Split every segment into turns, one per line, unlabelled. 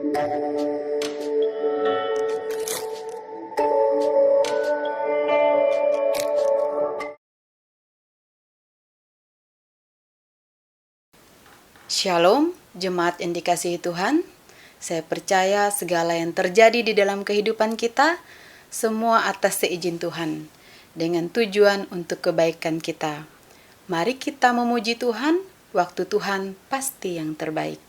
Shalom, jemaat yang dikasihi Tuhan. Saya percaya segala yang terjadi di dalam kehidupan kita, semua atas seizin Tuhan, dengan tujuan untuk kebaikan kita. Mari kita memuji Tuhan, waktu Tuhan pasti yang terbaik.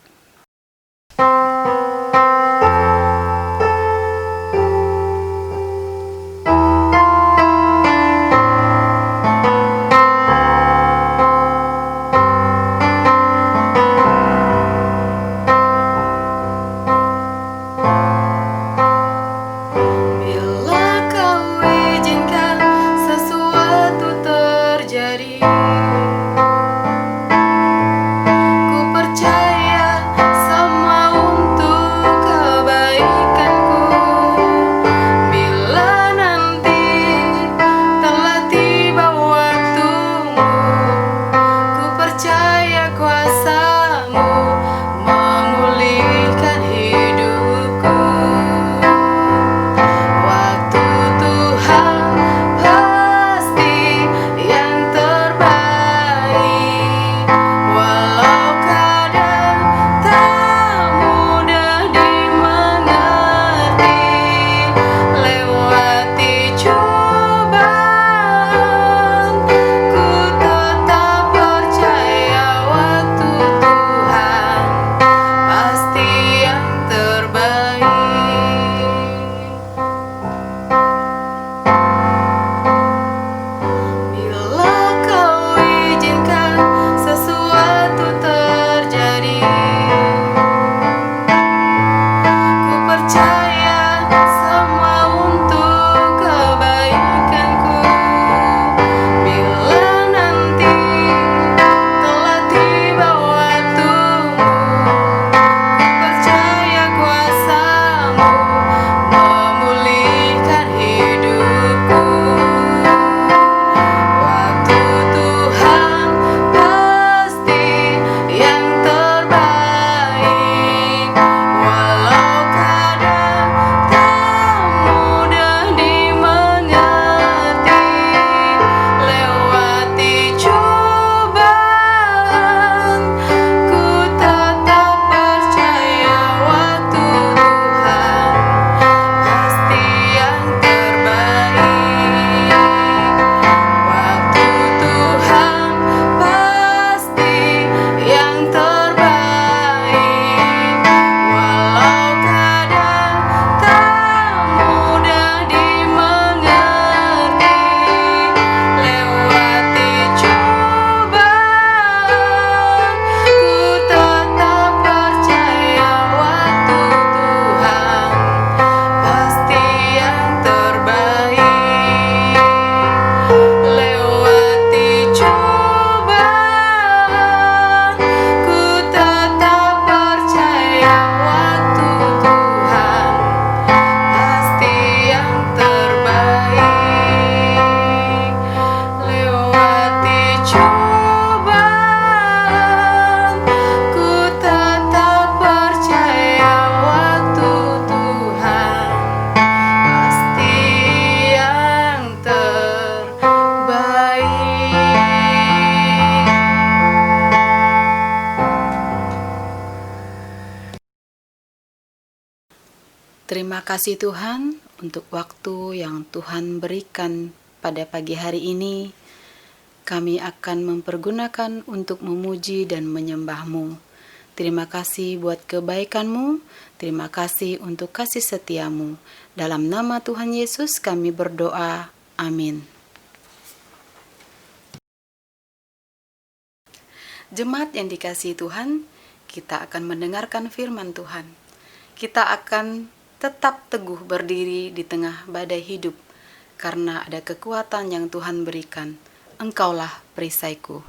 Terima kasih Tuhan untuk waktu yang Tuhan berikan pada pagi hari ini. Kami akan mempergunakan untuk memuji dan menyembah-Mu. Terima kasih buat kebaikan-Mu, terima kasih untuk kasih setia-Mu. Dalam nama Tuhan Yesus kami berdoa, amin. Jemaat yang dikasihi Tuhan, kita akan mendengarkan firman Tuhan. Kita akan tetap teguh berdiri di tengah badai hidup, karena ada kekuatan yang Tuhan berikan. Engkaulah perisaiku.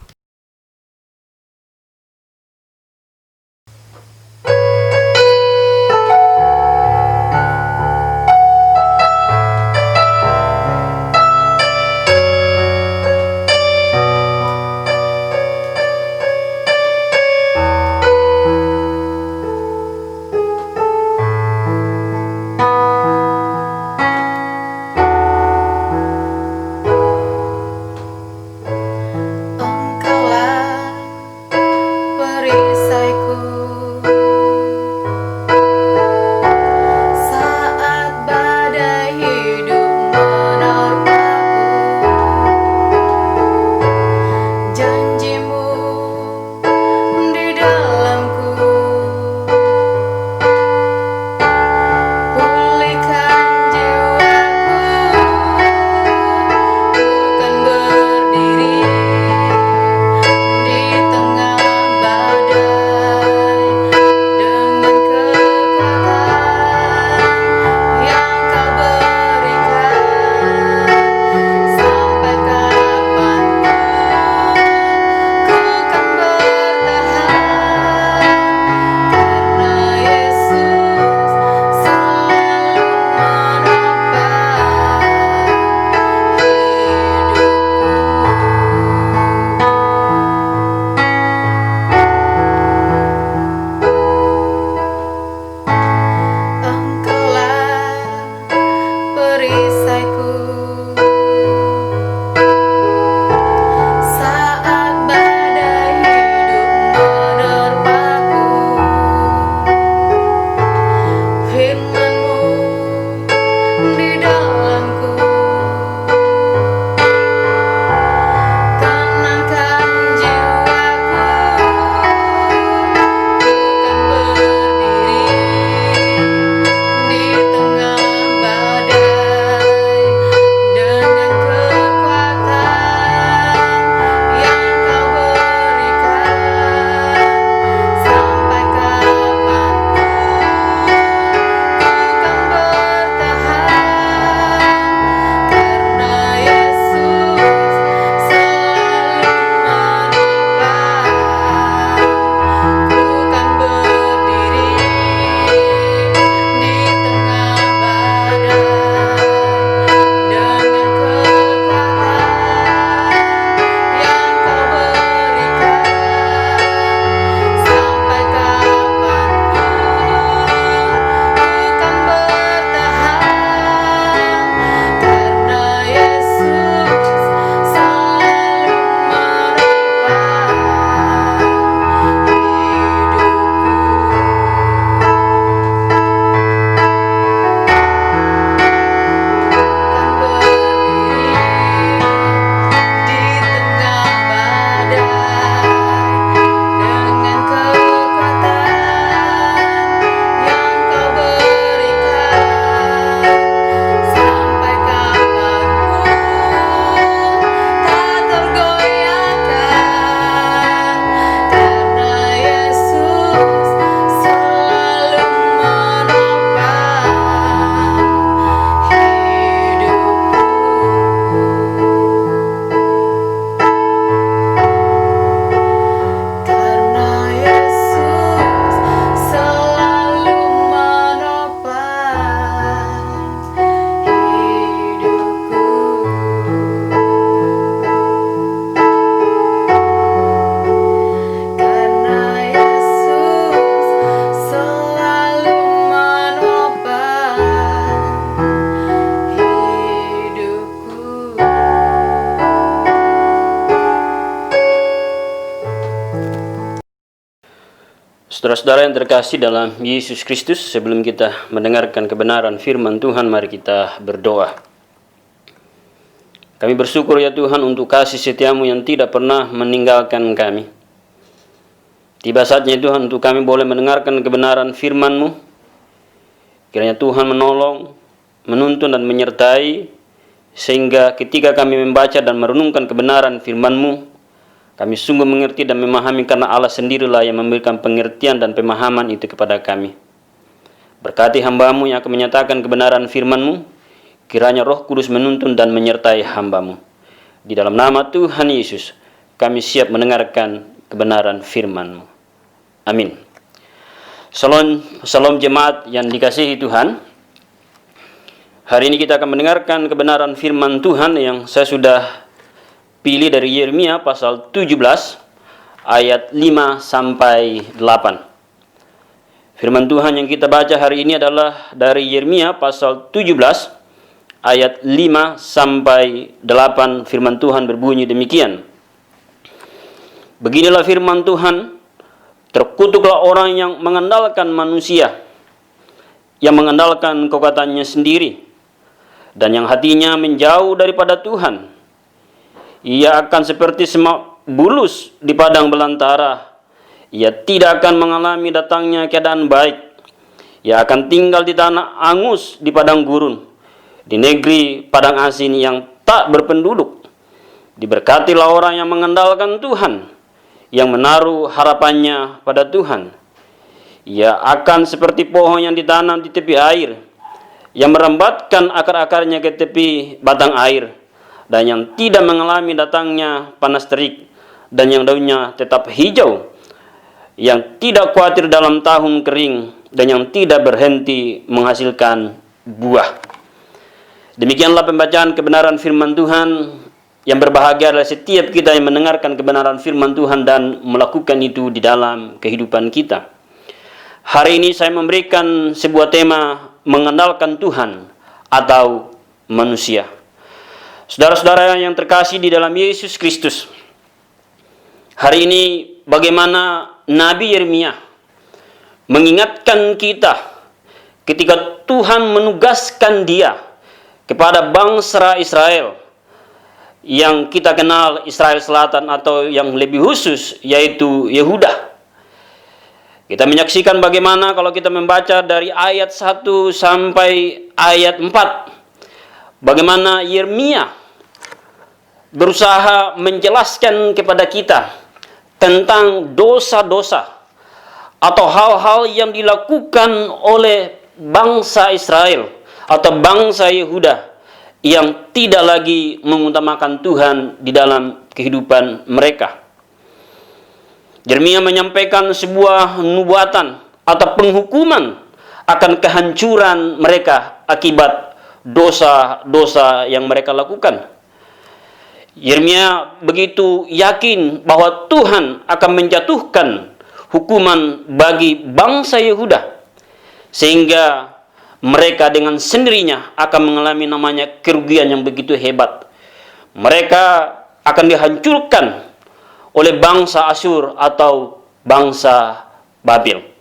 Saudara-saudara yang terkasih dalam Yesus Kristus, sebelum kita mendengarkan kebenaran firman Tuhan, mari kita berdoa. Kami bersyukur ya Tuhan untuk kasih setiamu yang tidak pernah meninggalkan kami. Tiba saatnya Tuhan untuk kami boleh mendengarkan kebenaran firman-Mu. Kiranya Tuhan menolong, menuntun dan menyertai, sehingga ketika kami membaca dan merenungkan kebenaran firman-Mu, kami sungguh mengerti dan memahami karena Allah sendirilah yang memberikan pengertian dan pemahaman itu kepada kami. Berkati hamba-Mu yang akan menyatakan kebenaran firman-Mu, kiranya Roh Kudus menuntun dan menyertai hamba-Mu. Di dalam nama Tuhan Yesus, kami siap mendengarkan kebenaran firman-Mu. Amin. Salam jemaat yang dikasihi Tuhan. Hari ini kita akan mendengarkan kebenaran firman Tuhan yang saya sudah pilih dari Yeremia pasal 17 ayat 5 sampai 8. Firman Tuhan yang kita baca hari ini adalah dari Yeremia pasal 17 ayat 5 sampai 8. Firman Tuhan berbunyi demikian. Beginilah firman Tuhan, terkutuklah orang yang mengandalkan manusia, yang mengandalkan kekuatannya sendiri, dan yang hatinya menjauh daripada Tuhan. Ia akan seperti semak bulus di padang belantara. Ia tidak akan mengalami datangnya keadaan baik. Ia akan tinggal di tanah angus di padang gurun, di negeri padang asin yang tak berpenduduk. Diberkatilah orang yang mengandalkan Tuhan, yang menaruh harapannya pada Tuhan. Ia akan seperti pohon yang ditanam di tepi air, yang merambatkan akar-akarnya ke tepi batang air, dan yang tidak mengalami datangnya panas terik, dan yang daunnya tetap hijau, yang tidak khawatir dalam tahun kering, dan yang tidak berhenti menghasilkan buah. Demikianlah pembacaan kebenaran firman Tuhan. Yang berbahagia adalah setiap kita yang mendengarkan kebenaran firman Tuhan dan melakukan itu di dalam kehidupan kita. Hari ini saya memberikan sebuah tema, mengandalkan Tuhan atau manusia. Saudara-saudara yang terkasih di dalam Yesus Kristus, hari ini bagaimana Nabi Yeremia mengingatkan kita ketika Tuhan menugaskan dia kepada bangsa Israel yang kita kenal Israel Selatan atau yang lebih khusus yaitu Yehuda. Kita menyaksikan bagaimana kalau kita membaca dari ayat 1 sampai ayat 4, bagaimana Yeremia berusaha menjelaskan kepada kita tentang dosa-dosa atau hal-hal yang dilakukan oleh bangsa Israel atau bangsa Yehuda yang tidak lagi mengutamakan Tuhan di dalam kehidupan mereka. Yeremia menyampaikan sebuah nubuatan atau penghukuman akan kehancuran mereka akibat dosa-dosa yang mereka lakukan. Yeremia begitu yakin bahwa Tuhan akan menjatuhkan hukuman bagi bangsa Yehuda, sehingga mereka dengan sendirinya akan mengalami namanya kerugian yang begitu hebat. Mereka akan dihancurkan oleh bangsa Asyur atau bangsa Babel.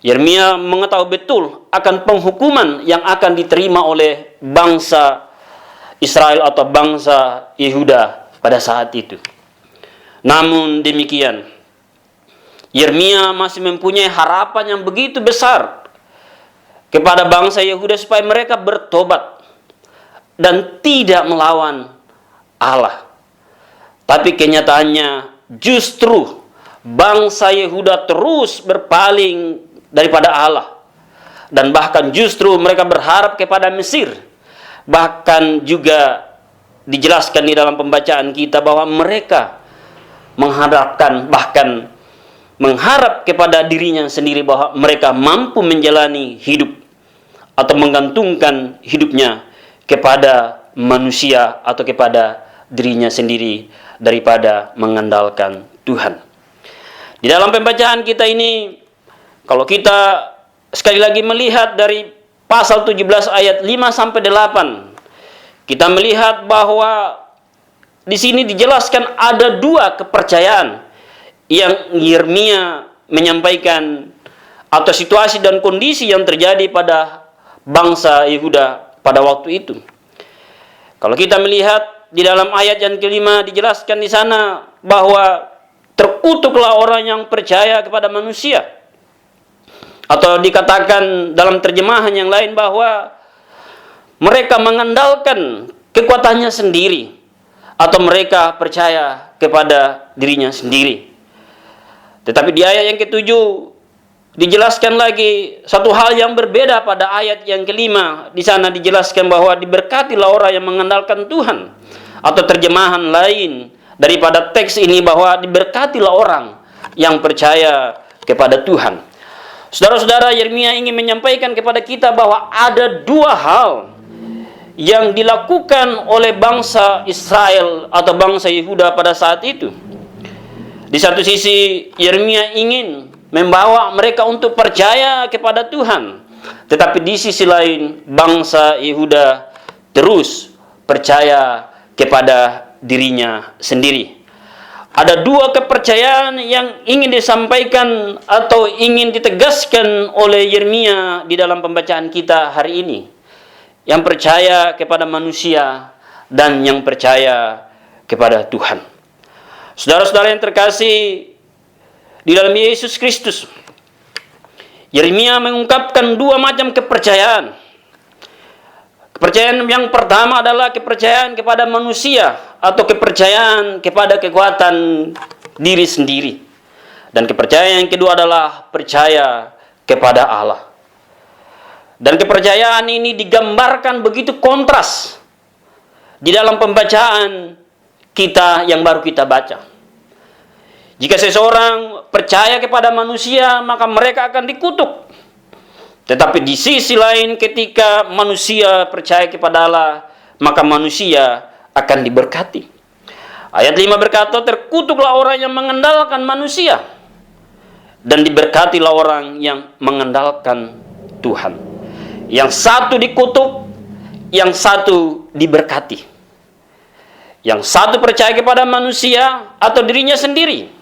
Yeremia mengetahui betul akan penghukuman yang akan diterima oleh bangsa Israel atau bangsa Yehuda pada saat itu. Namun demikian, Yeremia masih mempunyai harapan yang begitu besar kepada bangsa Yehuda supaya mereka bertobat dan tidak melawan Allah. Tapi kenyataannya justru bangsa Yehuda terus berpaling daripada Allah. Dan bahkan justru mereka berharap kepada Mesir. Bahkan juga dijelaskan di dalam pembacaan kita bahwa mereka mengharap kepada dirinya sendiri bahwa mereka mampu menjalani hidup atau menggantungkan hidupnya kepada manusia atau kepada dirinya sendiri daripada mengandalkan Tuhan. Di dalam pembacaan kita ini, kalau kita sekali lagi melihat dari pasal 17 ayat 5 sampai 8, kita melihat bahwa di sini dijelaskan ada dua kepercayaan yang Yeremia menyampaikan atau situasi dan kondisi yang terjadi pada bangsa Yehuda pada waktu itu. Kalau kita melihat di dalam ayat yang kelima dijelaskan di sana bahwa terkutuklah orang yang percaya kepada manusia. Atau dikatakan dalam terjemahan yang lain bahwa mereka mengandalkan kekuatannya sendiri atau mereka percaya kepada dirinya sendiri. Tetapi di ayat yang ketujuh dijelaskan lagi satu hal yang berbeda pada ayat yang kelima. Di sana dijelaskan bahwa diberkatilah orang yang mengandalkan Tuhan. Atau terjemahan lain daripada teks ini bahwa diberkatilah orang yang percaya kepada Tuhan. Saudara-saudara, Yeremia ingin menyampaikan kepada kita bahwa ada dua hal yang dilakukan oleh bangsa Israel atau bangsa Yehuda pada saat itu. Di satu sisi, Yeremia ingin membawa mereka untuk percaya kepada Tuhan. Tetapi di sisi lain, bangsa Yehuda terus percaya kepada dirinya sendiri. Ada dua kepercayaan yang ingin disampaikan atau ingin ditegaskan oleh Yeremia di dalam pembacaan kita hari ini. Yang percaya kepada manusia dan yang percaya kepada Tuhan. Saudara-saudara yang terkasih di dalam Yesus Kristus, Yeremia mengungkapkan dua macam kepercayaan. Kepercayaan yang pertama adalah kepercayaan kepada manusia atau kepercayaan kepada kekuatan diri sendiri. Dan kepercayaan yang kedua adalah percaya kepada Allah. Dan kepercayaan ini digambarkan begitu kontras di dalam pembacaan kita yang baru kita baca. Jika seseorang percaya kepada manusia, maka mereka akan dikutuk. Tetapi di sisi lain ketika manusia percaya kepada Allah, maka manusia akan diberkati. Ayat 5 berkata, terkutuklah orang yang mengandalkan manusia, dan diberkatilah orang yang mengandalkan Tuhan. Yang satu dikutuk, yang satu diberkati. Yang satu percaya kepada manusia atau dirinya sendiri,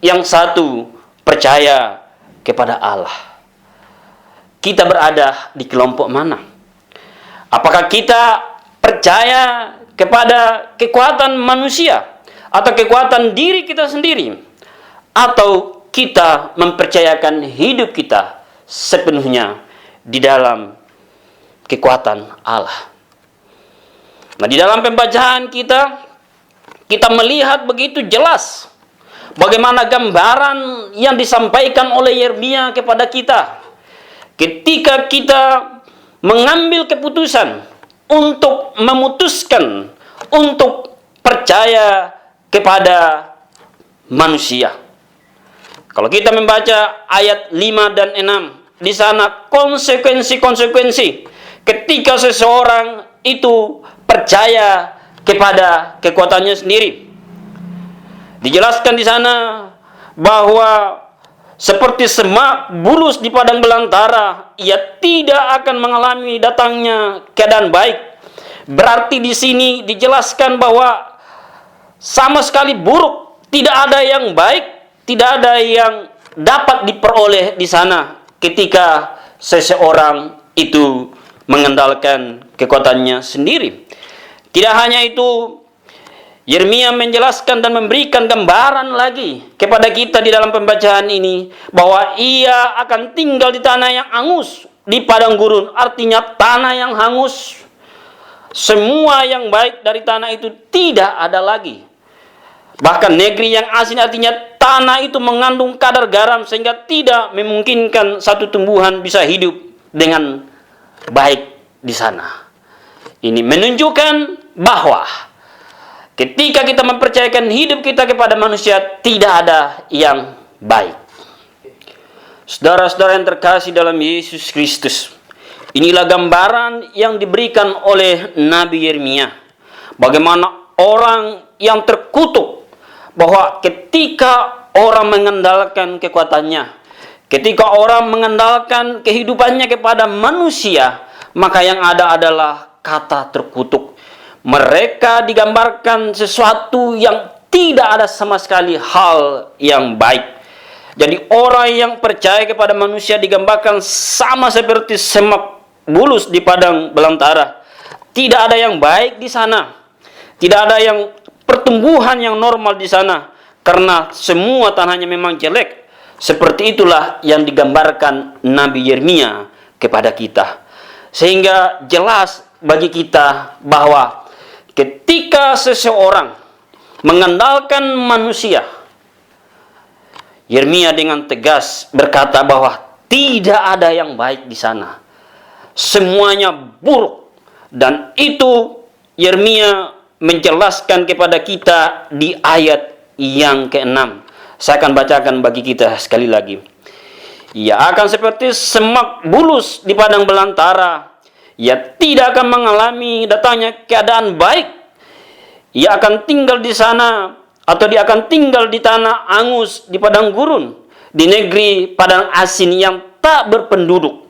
yang satu percaya kepada Allah. Kita berada di kelompok mana? Apakah kita percaya kepada kekuatan manusia atau kekuatan diri kita sendiri, atau kita mempercayakan hidup kita sepenuhnya di dalam kekuatan Allah? Nah, di dalam pembacaan kita melihat begitu jelas bagaimana gambaran yang disampaikan oleh Yeremia kepada kita. Ketika kita mengambil keputusan untuk memutuskan untuk percaya kepada manusia. Kalau kita membaca ayat 5 dan 6, di sana konsekuensi-konsekuensi ketika seseorang itu percaya kepada kekuatannya sendiri. Dijelaskan di sana bahwa seperti semak bulus di padang belantara, ia tidak akan mengalami datangnya keadaan baik. Berarti di sini dijelaskan bahwa sama sekali buruk, tidak ada yang baik, tidak ada yang dapat diperoleh di sana ketika seseorang itu mengandalkan kekuatannya sendiri. Tidak hanya itu, Yeremia menjelaskan dan memberikan gambaran lagi kepada kita di dalam pembacaan ini bahwa ia akan tinggal di tanah yang hangus, di padang gurun, artinya tanah yang hangus. Semua yang baik dari tanah itu tidak ada lagi. Bahkan negeri yang asin, artinya tanah itu mengandung kadar garam sehingga tidak memungkinkan satu tumbuhan bisa hidup dengan baik di sana. Ini menunjukkan bahwa ketika kita mempercayakan hidup kita kepada manusia, tidak ada yang baik. Saudara-saudara yang terkasih dalam Yesus Kristus, inilah gambaran yang diberikan oleh Nabi Yeremia. Bagaimana orang yang terkutuk, bahwa ketika orang mengandalkan kekuatannya, ketika orang mengandalkan kehidupannya kepada manusia, maka yang ada adalah kata terkutuk. Mereka digambarkan sesuatu yang tidak ada sama sekali hal yang baik. Jadi orang yang percaya kepada manusia digambarkan sama seperti semak bulus di padang belantara. Tidak ada yang baik di sana. Tidak ada yang pertumbuhan yang normal di sana. Karena semua tanahnya memang jelek. Seperti itulah yang digambarkan Nabi Yeremia kepada kita. Sehingga jelas bagi kita bahwa ketika seseorang mengandalkan manusia, Yeremia dengan tegas berkata bahwa tidak ada yang baik di sana. Semuanya buruk. Dan itu Yeremia menjelaskan kepada kita di ayat yang ke-6. Saya akan bacakan bagi kita sekali lagi. Ia akan seperti semak bulus di padang belantara. Ia tidak akan mengalami datangnya keadaan baik. Ia akan tinggal di sana, atau dia akan tinggal di tanah angus, di padang gurun, di negeri padang asin yang tak berpenduduk.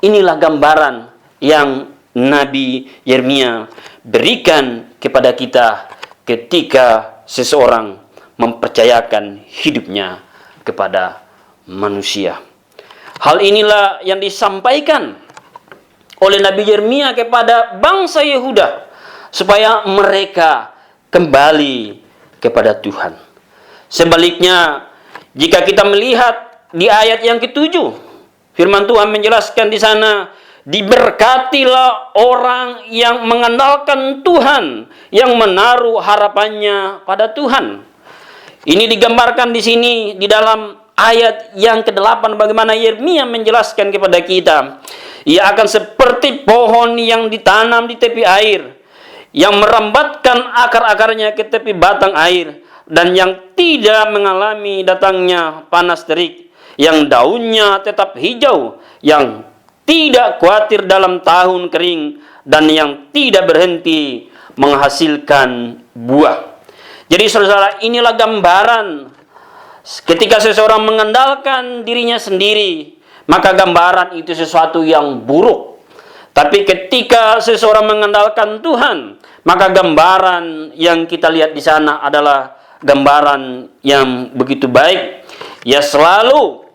Inilah gambaran yang Nabi Yeremia berikan kepada kita ketika seseorang mempercayakan hidupnya kepada manusia. Hal inilah yang disampaikan oleh Nabi Yeremia kepada bangsa Yehuda supaya mereka kembali kepada Tuhan. Sebaliknya, jika kita melihat di ayat yang ke-7, firman Tuhan menjelaskan di sana, diberkatilah orang yang mengandalkan Tuhan, yang menaruh harapannya pada Tuhan. Ini digambarkan di sini di dalam ayat yang ke-8 bagaimana Yeremia menjelaskan kepada kita. Ia akan seperti pohon yang ditanam di tepi air, yang merambatkan akar-akarnya ke tepi batang air, dan yang tidak mengalami datangnya panas terik, yang daunnya tetap hijau, yang tidak khawatir dalam tahun kering, dan yang tidak berhenti menghasilkan buah. Jadi saudara, inilah gambaran ketika seseorang mengandalkan dirinya sendiri, maka gambaran itu sesuatu yang buruk. Tapi ketika seseorang mengandalkan Tuhan, maka gambaran yang kita lihat di sana adalah gambaran yang begitu baik. Ya, selalu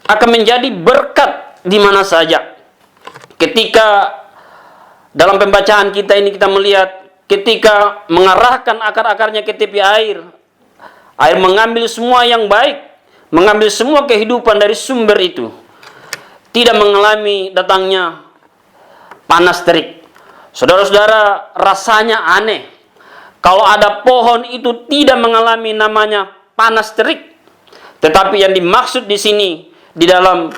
akan menjadi berkat di mana saja. Ketika dalam pembacaan kita ini kita melihat ketika mengarahkan akar-akarnya ke tepi air, air mengambil semua yang baik, mengambil semua kehidupan dari sumber itu, tidak mengalami datangnya panas terik. Saudara-saudara, rasanya aneh kalau ada pohon itu tidak mengalami namanya panas terik. Tetapi yang dimaksud di sini di dalam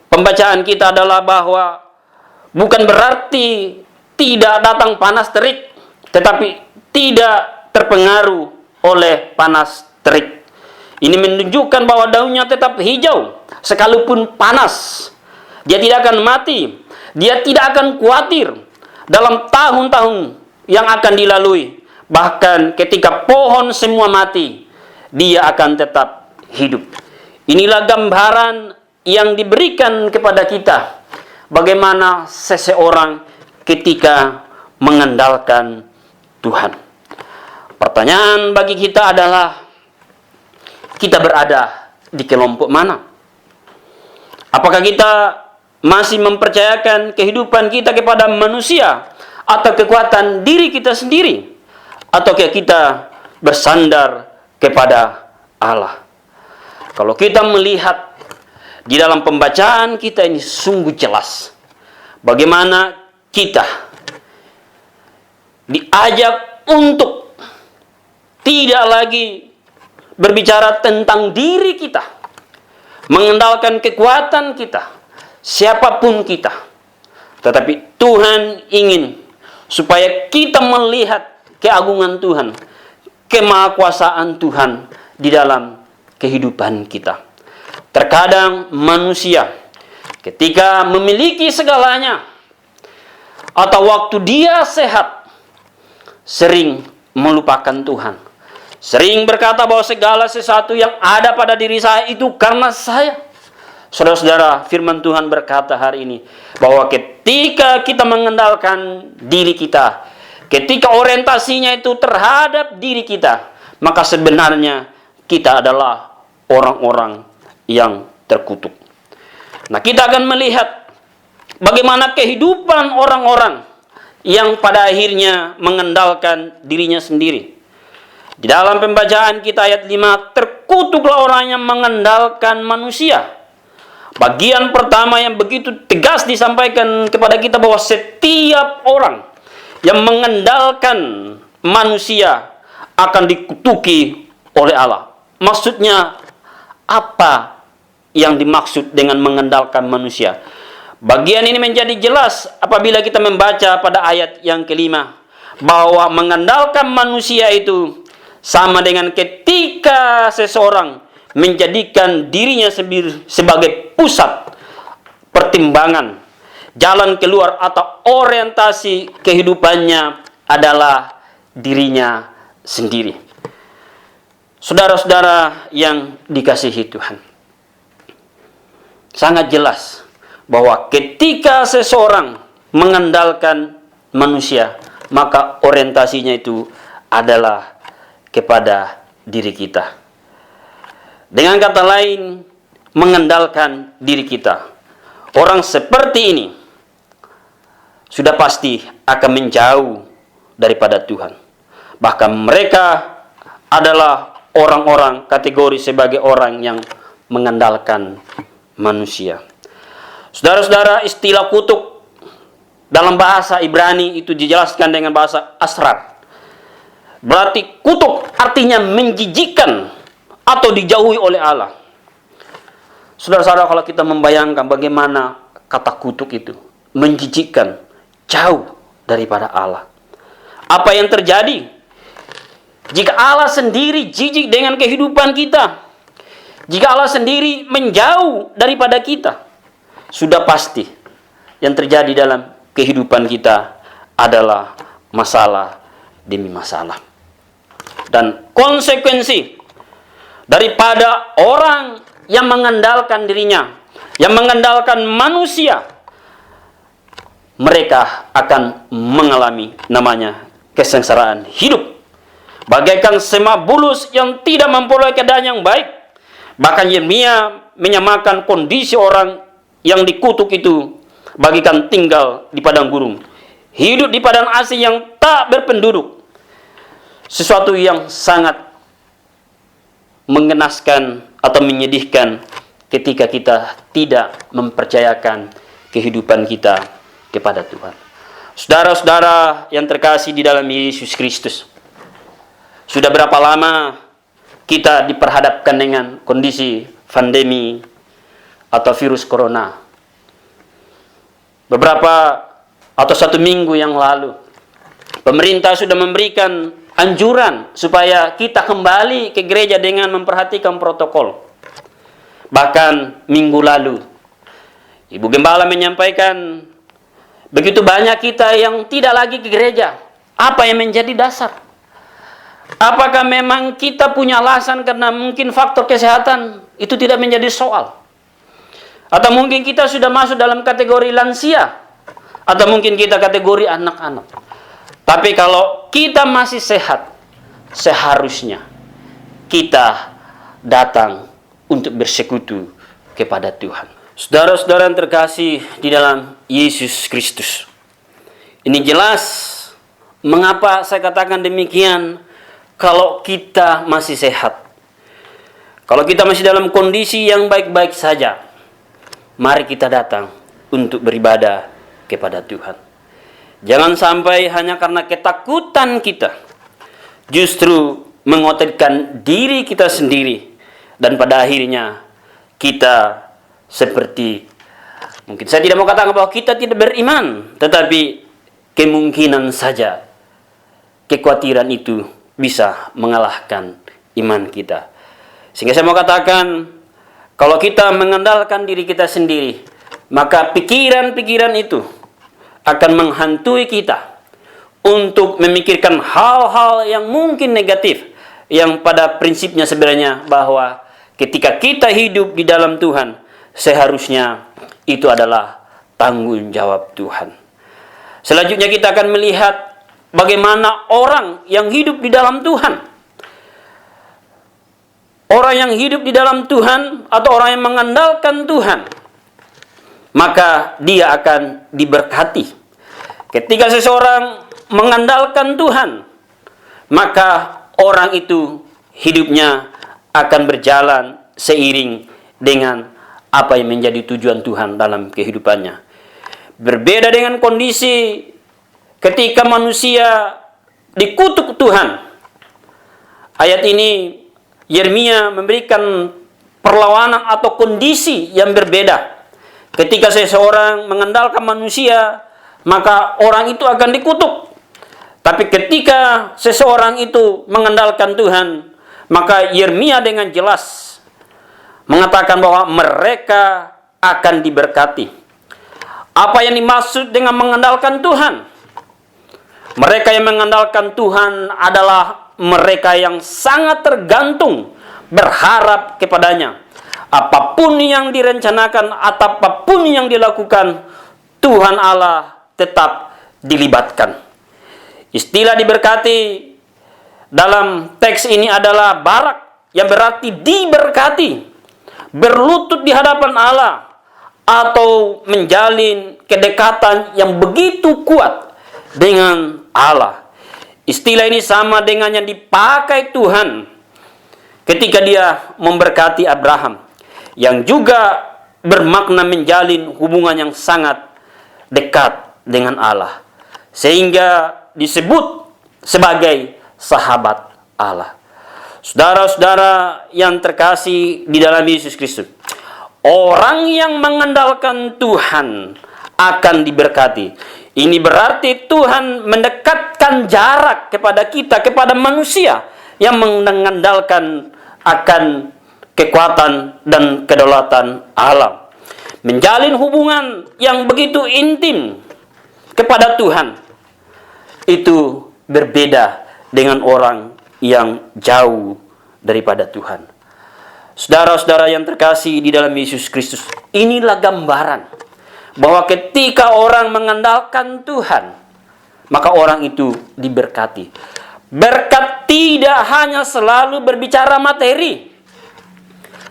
pembacaan kita adalah bahwa bukan berarti tidak datang panas terik, tetapi tidak terpengaruh oleh panas terik. Ini menunjukkan bahwa daunnya tetap hijau sekalipun panas. Dia tidak akan mati. Dia tidak akan khawatir dalam tahun-tahun yang akan dilalui. Bahkan ketika pohon semua mati, dia akan tetap hidup. Inilah gambaran yang diberikan kepada kita. Bagaimana seseorang ketika mengandalkan Tuhan. Pertanyaan bagi kita adalah, kita berada di kelompok mana? Apakah kita masih mempercayakan kehidupan kita kepada manusia atau kekuatan diri kita sendiri? Ataukah kita bersandar kepada Allah? Kalau kita melihat di dalam pembacaan kita ini sungguh jelas bagaimana kita diajak untuk tidak lagi berbicara tentang diri kita, mengandalkan kekuatan kita, siapapun kita. Tetapi Tuhan ingin supaya kita melihat keagungan Tuhan, kemahakuasaan Tuhan di dalam kehidupan kita. Terkadang manusia ketika memiliki segalanya atau waktu dia sehat sering melupakan Tuhan. Sering berkata bahwa segala sesuatu yang ada pada diri saya itu karena saya. Saudara-saudara, firman Tuhan berkata hari ini bahwa ketika kita mengandalkan diri kita, ketika orientasinya itu terhadap diri kita, maka sebenarnya kita adalah orang-orang yang terkutuk. Nah, kita akan melihat bagaimana kehidupan orang-orang yang pada akhirnya mengandalkan dirinya sendiri. Di dalam pembacaan kita ayat 5, terkutuklah orang yang mengandalkan manusia. Bagian pertama yang begitu tegas disampaikan kepada kita bahwa setiap orang yang mengandalkan manusia akan dikutuki oleh Allah. Maksudnya apa yang dimaksud dengan mengandalkan manusia? Bagian ini menjadi jelas apabila kita membaca pada ayat yang kelima, bahwa mengandalkan manusia itu sama dengan ketika seseorang menjadikan dirinya sebagai pusat pertimbangan, jalan keluar atau orientasi kehidupannya adalah dirinya sendiri. Saudara-saudara yang dikasihi Tuhan, sangat jelas bahwa ketika seseorang mengandalkan manusia, maka orientasinya itu adalah kepada diri kita. Dengan kata lain, mengandalkan diri kita. Orang seperti ini sudah pasti akan menjauh daripada Tuhan. Bahkan mereka adalah orang-orang kategori sebagai orang yang mengandalkan manusia. Saudara-saudara, istilah kutuk dalam bahasa Ibrani itu dijelaskan dengan bahasa asrar. Berarti kutuk artinya menjijikkan atau dijauhi oleh Allah. Saudara-saudara, kalau kita membayangkan bagaimana kata kutuk itu menjijikkan, jauh daripada Allah. Apa yang terjadi jika Allah sendiri jijik dengan kehidupan kita? Jika Allah sendiri menjauh daripada kita, sudah pasti yang terjadi dalam kehidupan kita adalah masalah demi masalah. Dan konsekuensi daripada orang yang mengandalkan dirinya, yang mengandalkan manusia, mereka akan mengalami namanya kesengsaraan hidup. Bagaikan semak bulus yang tidak memperoleh keadaan yang baik. Bahkan Yeremia menyamakan kondisi orang yang dikutuk itu bagikan tinggal di padang gurun, hidup di padang asing yang tak berpenduduk. Sesuatu yang sangat mengenaskan atau menyedihkan ketika kita tidak mempercayakan kehidupan kita kepada Tuhan. Saudara-saudara yang terkasih di dalam Yesus Kristus, sudah berapa lama kita diperhadapkan dengan kondisi pandemi atau virus corona? Beberapa atau 1 minggu yang lalu, pemerintah sudah memberikan anjuran supaya kita kembali ke gereja dengan memperhatikan protokol. Bahkan minggu lalu, Ibu Gembala menyampaikan begitu banyak kita yang tidak lagi ke gereja. Apa yang menjadi dasar? Apakah memang kita punya alasan karena mungkin faktor kesehatan itu tidak menjadi soal? Atau mungkin kita sudah masuk dalam kategori lansia? Atau mungkin kita kategori anak-anak? Tapi kalau kita masih sehat, seharusnya kita datang untuk bersekutu kepada Tuhan. Saudara-saudara yang terkasih di dalam Yesus Kristus, ini jelas mengapa saya katakan demikian. Kalau kita masih sehat, kalau kita masih dalam kondisi yang baik-baik saja, mari kita datang untuk beribadah kepada Tuhan. Jangan sampai hanya karena ketakutan kita justru mengotorkan diri kita sendiri, dan pada akhirnya kita seperti, mungkin saya tidak mau katakan bahwa kita tidak beriman, tetapi kemungkinan saja kekhawatiran itu bisa mengalahkan iman kita. Sehingga saya mau katakan, kalau kita mengandalkan diri kita sendiri, maka pikiran-pikiran itu akan menghantui kita untuk memikirkan hal-hal yang mungkin negatif, yang pada prinsipnya sebenarnya bahwa ketika kita hidup di dalam Tuhan, seharusnya itu adalah tanggung jawab Tuhan. Selanjutnya kita akan melihat bagaimana orang yang hidup di dalam Tuhan orang yang hidup di dalam Tuhan atau orang yang mengandalkan Tuhan, maka dia akan diberkati. Ketika seseorang mengandalkan Tuhan, maka orang itu hidupnya akan berjalan seiring dengan apa yang menjadi tujuan Tuhan dalam kehidupannya. Berbeda dengan kondisi ketika manusia dikutuk Tuhan. Ayat ini Yeremia memberikan perlawanan atau kondisi yang berbeda. Ketika seseorang mengandalkan manusia, maka orang itu akan dikutuk. Tapi ketika seseorang itu mengandalkan Tuhan, maka Yeremia dengan jelas mengatakan bahwa mereka akan diberkati. Apa yang dimaksud dengan mengandalkan Tuhan? Mereka yang mengandalkan Tuhan adalah mereka yang sangat tergantung, berharap kepadanya. Apapun yang direncanakan, atau apapun yang dilakukan, Tuhan Allah tetap dilibatkan. Istilah diberkati dalam teks ini adalah barak, yang berarti diberkati, berlutut di hadapan Allah, atau menjalin kedekatan yang begitu kuat dengan Allah. Istilah ini sama dengan yang dipakai Tuhan ketika dia memberkati Abraham, yang juga bermakna menjalin hubungan yang sangat dekat dengan Allah, sehingga disebut sebagai sahabat Allah. Saudara-saudara yang terkasih di dalam Yesus Kristus, orang yang mengandalkan Tuhan akan diberkati. Ini berarti Tuhan mendekatkan jarak kepada kita, kepada manusia yang mengandalkan akan kekuatan dan kedaulatan Allah. Menjalin hubungan yang begitu intim kepada Tuhan, itu berbeda dengan orang yang jauh daripada Tuhan. Saudara-saudara yang terkasih di dalam Yesus Kristus, inilah gambaran bahwa ketika orang mengandalkan Tuhan, maka orang itu diberkati. Berkat tidak hanya selalu berbicara materi,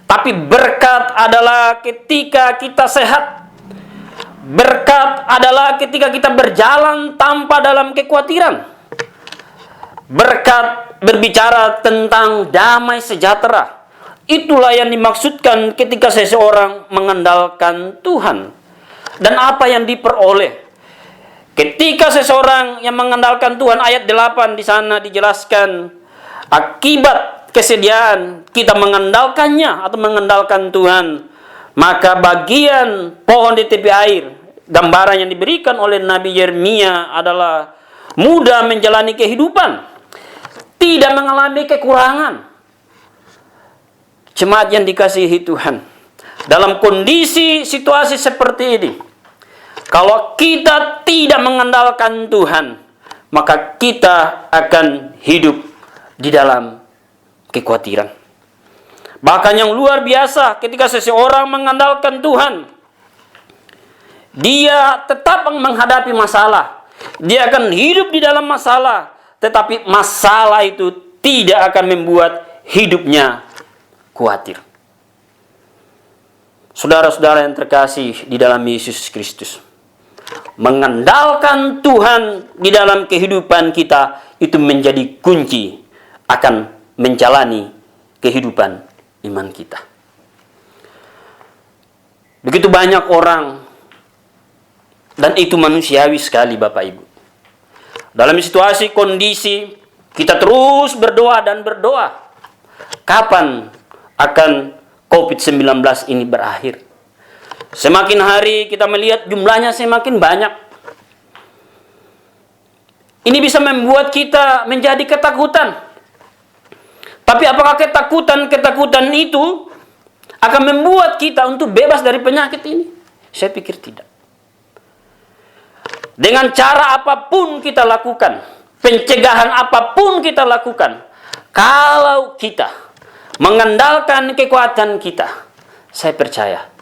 tapi berkat adalah ketika kita sehat. Berkat adalah ketika kita berjalan tanpa dalam kekhawatiran. Berkat berbicara tentang damai sejahtera. Itulah yang dimaksudkan ketika seseorang mengandalkan Tuhan. Dan apa yang diperoleh ketika seseorang yang mengandalkan Tuhan, ayat 8 di sana dijelaskan akibat kesediaan kita mengandalkannya atau mengandalkan Tuhan, maka bagian pohon di tepi air, gambaran yang diberikan oleh Nabi Yeremia adalah mudah menjalani kehidupan, tidak mengalami kekurangan. Jemaat yang dikasihi Tuhan, dalam kondisi situasi seperti ini, kalau kita tidak mengandalkan Tuhan, maka kita akan hidup di dalam kekhawatiran. Bahkan yang luar biasa, ketika seseorang mengandalkan Tuhan, dia tetap menghadapi masalah. Dia akan hidup di dalam masalah, tetapi masalah itu tidak akan membuat hidupnya khawatir. Saudara-saudara yang terkasih di dalam Yesus Kristus, mengandalkan Tuhan di dalam kehidupan kita itu menjadi kunci akan menjalani kehidupan iman kita. Begitu banyak orang, dan itu manusiawi sekali Bapak Ibu. Dalam situasi kondisi kita terus berdoa dan berdoa, kapan akan COVID-19 ini berakhir? Semakin hari kita melihat jumlahnya semakin banyak. Ini bisa membuat kita menjadi ketakutan. Tapi apakah ketakutan itu akan membuat kita untuk bebas dari penyakit ini? Saya pikir tidak. Dengan cara apapun kita lakukan, pencegahan apapun kita lakukan, kalau kita mengandalkan kekuatan kita, saya percaya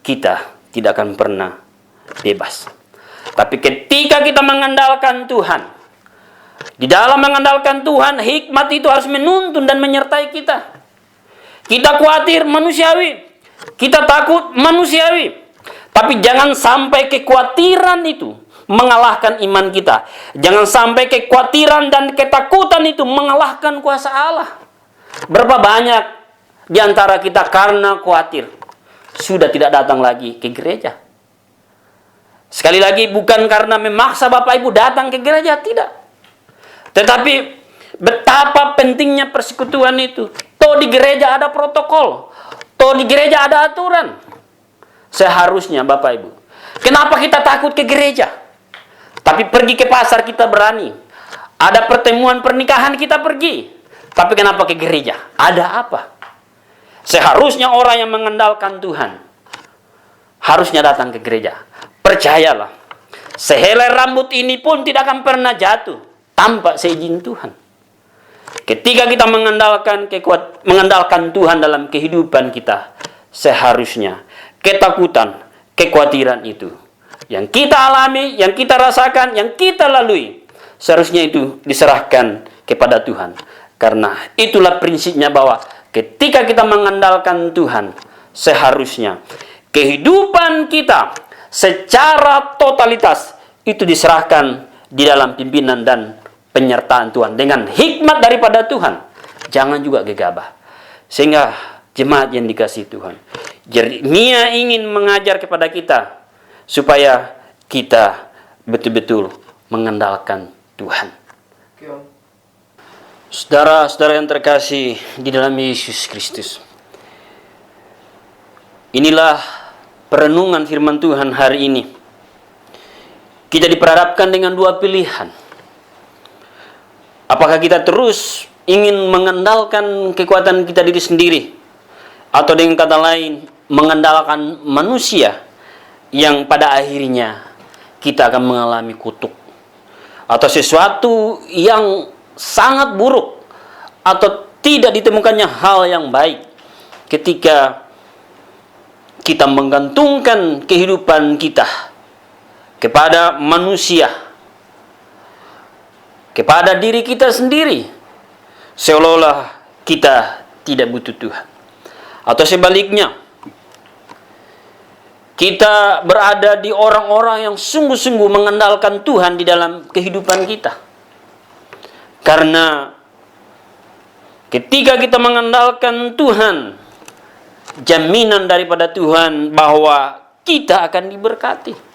kita tidak akan pernah bebas. Tapi ketika kita mengandalkan Tuhan, di dalam mengandalkan Tuhan, hikmat itu harus menuntun dan menyertai kita. Kita khawatir manusiawi. Kita takut manusiawi. Tapi jangan sampai kekhawatiran itu mengalahkan iman kita. Jangan sampai kekhawatiran dan ketakutan itu mengalahkan kuasa Allah. Berapa banyak di antara kita karena khawatir sudah tidak datang lagi ke gereja. Sekali lagi, bukan karena memaksa Bapak Ibu datang ke gereja, tidak. Tetapi betapa pentingnya persekutuan itu. Toh di gereja ada protokol. Toh di gereja ada aturan. Seharusnya Bapak Ibu. Kenapa kita takut ke gereja? Tapi pergi ke pasar kita berani. Ada pertemuan pernikahan kita pergi. Tapi kenapa ke gereja? Ada apa? Seharusnya orang yang mengandalkan Tuhan harusnya datang ke gereja. Percayalah, sehelai rambut ini pun tidak akan pernah jatuh tanpa seizin Tuhan. Ketika kita mengandalkan Tuhan dalam kehidupan kita, seharusnya ketakutan, kekhawatiran itu yang kita alami, yang kita rasakan, yang kita lalui, seharusnya itu diserahkan kepada Tuhan. Karena itulah prinsipnya bahwa ketika kita mengandalkan Tuhan, seharusnya kehidupan kita secara totalitas itu diserahkan di dalam pimpinan dan penyertaan Tuhan dengan hikmat daripada Tuhan. Jangan juga gegabah. Sehingga jemaat yang dikasihi Tuhan, Yeremia ingin mengajar kepada kita supaya kita betul-betul mengandalkan Tuhan. Saudara-saudara yang terkasih di dalam Yesus Kristus, inilah perenungan firman Tuhan hari ini. Kita diperhadapkan dengan dua pilihan. Apakah kita terus ingin mengandalkan kekuatan kita diri sendiri, atau dengan kata lain mengandalkan manusia yang pada akhirnya kita akan mengalami kutuk atau sesuatu yang sangat buruk atau tidak ditemukannya hal yang baik ketika kita menggantungkan kehidupan kita kepada manusia, kepada diri kita sendiri, seolah-olah kita tidak butuh Tuhan. Atau sebaliknya, kita berada di orang-orang yang sungguh-sungguh mengandalkan Tuhan di dalam kehidupan kita. Karena ketika kita mengandalkan Tuhan, jaminan daripada Tuhan bahwa kita akan diberkati.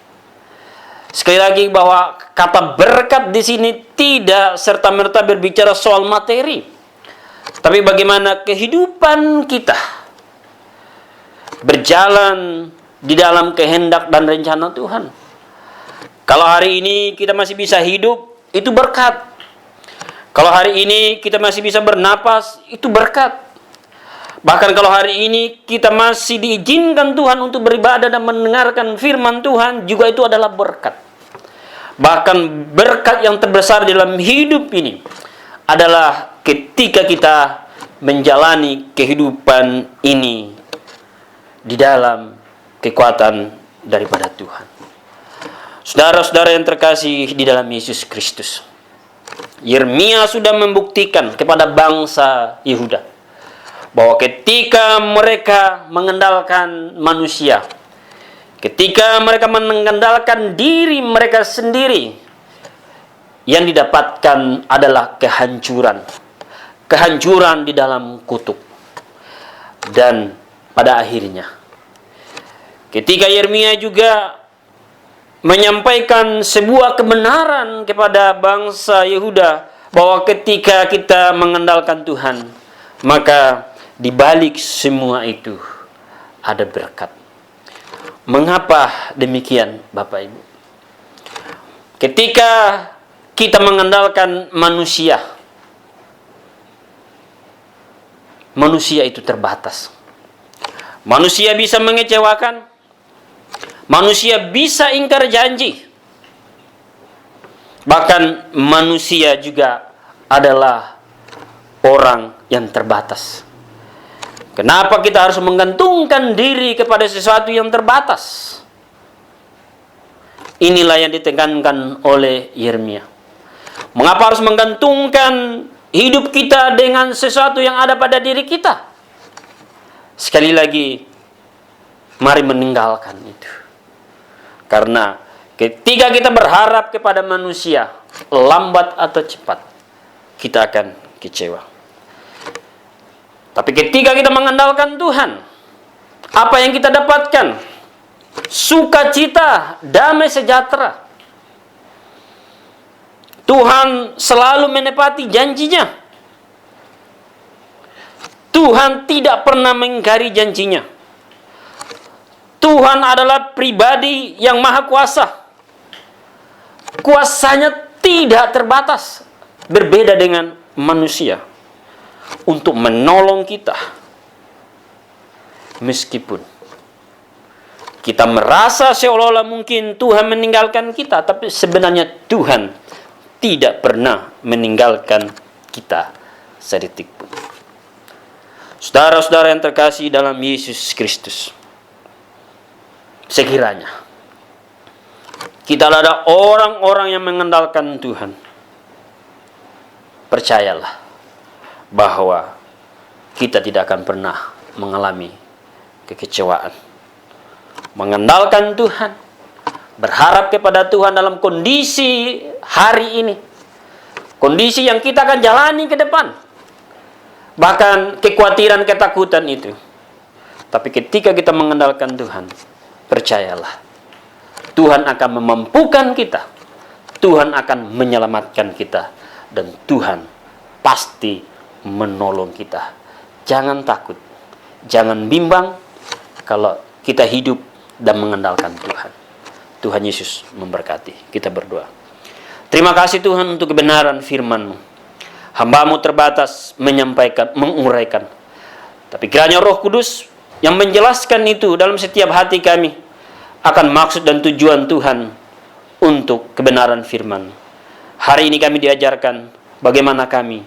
Sekali lagi bahwa kata berkat di sini tidak serta-merta berbicara soal materi, tapi bagaimana kehidupan kita berjalan di dalam kehendak dan rencana Tuhan. Kalau hari ini kita masih bisa hidup, itu berkat. Kalau hari ini kita masih bisa bernapas, itu berkat. Bahkan kalau hari ini kita masih diizinkan Tuhan untuk beribadah dan mendengarkan firman Tuhan, juga itu adalah berkat. Bahkan berkat yang terbesar dalam hidup ini adalah ketika kita menjalani kehidupan ini di dalam kekuatan daripada Tuhan. Saudara-saudara yang terkasih di dalam Yesus Kristus, Yeremia sudah membuktikan kepada bangsa Yehuda bahwa ketika mereka mengandalkan manusia, ketika mereka mengandalkan diri mereka sendiri, yang didapatkan adalah kehancuran. Kehancuran di dalam kutuk. Dan pada akhirnya, ketika Yeremia juga menyampaikan sebuah kebenaran kepada bangsa Yehuda bahwa ketika kita mengandalkan Tuhan, maka di balik semua itu ada berkat. Mengapa demikian, Bapak Ibu? Ketika kita mengandalkan manusia, manusia itu terbatas. Manusia bisa mengecewakan. Manusia bisa ingkar janji. Bahkan manusia juga adalah orang yang terbatas. Kenapa kita harus menggantungkan diri kepada sesuatu yang terbatas? Inilah yang ditekankan oleh Yeremia. Mengapa harus menggantungkan hidup kita dengan sesuatu yang ada pada diri kita? Sekali lagi, mari meninggalkan itu. Karena ketika kita berharap kepada manusia, lambat atau cepat, kita akan kecewa. Tapi ketika kita mengandalkan Tuhan, apa yang kita dapatkan? Sukacita, damai sejahtera. Tuhan selalu menepati janjinya. Tuhan tidak pernah mengingkari janjinya. Tuhan adalah pribadi yang maha kuasa. Kuasanya tidak terbatas. Berbeda dengan manusia. Untuk menolong kita. Meskipun kita merasa seolah-olah mungkin Tuhan meninggalkan kita. Tapi sebenarnya Tuhan tidak pernah meninggalkan kita sedetik pun. Saudara-saudara yang terkasih dalam Yesus Kristus, sekiranya kita ada orang-orang yang mengandalkan Tuhan, percayalah bahwa kita tidak akan pernah mengalami kekecewaan. Mengandalkan Tuhan, berharap kepada Tuhan dalam kondisi hari ini, kondisi yang kita akan jalani ke depan. Bahkan kekhawatiran, ketakutan itu. Tapi ketika kita mengandalkan Tuhan, percayalah, Tuhan akan memampukan kita. Tuhan akan menyelamatkan kita. Dan Tuhan pasti menolong kita. Jangan takut. Jangan bimbang kalau kita hidup dan mengandalkan Tuhan. Tuhan Yesus memberkati. Kita berdoa. Terima kasih Tuhan untuk kebenaran firman-Mu. Hamba-Mu terbatas menyampaikan, menguraikan. Tapi kiranya Roh Kudus yang menjelaskan itu dalam setiap hati kami akan maksud dan tujuan Tuhan untuk kebenaran firman. Hari ini kami diajarkan bagaimana kami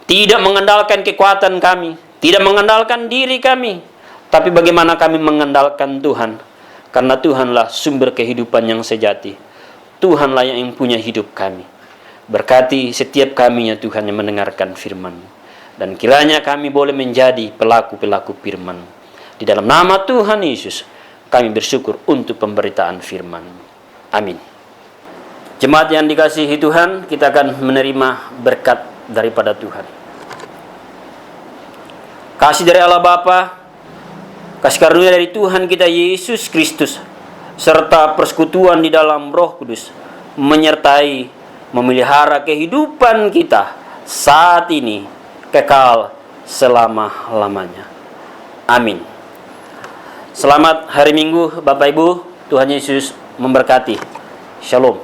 tidak mengandalkan kekuatan kami, tidak mengandalkan diri kami, tapi bagaimana kami mengandalkan Tuhan. Karena Tuhanlah sumber kehidupan yang sejati. Tuhanlah yang punya hidup kami. Berkati setiap kami ya Tuhan yang mendengarkan firman. Dan kiranya kami boleh menjadi pelaku-pelaku firman. Di dalam nama Tuhan Yesus, kami bersyukur untuk pemberitaan firman. Amin. Jemaat yang dikasihi Tuhan, kita akan menerima berkat daripada Tuhan. Kasih dari Allah Bapa, kasih karunia dari Tuhan kita Yesus Kristus, serta persekutuan di dalam Roh Kudus, menyertai memelihara kehidupan kita saat ini kekal selama-lamanya. Amin. Selamat hari Minggu Bapak Ibu. Tuhan Yesus memberkati. Shalom.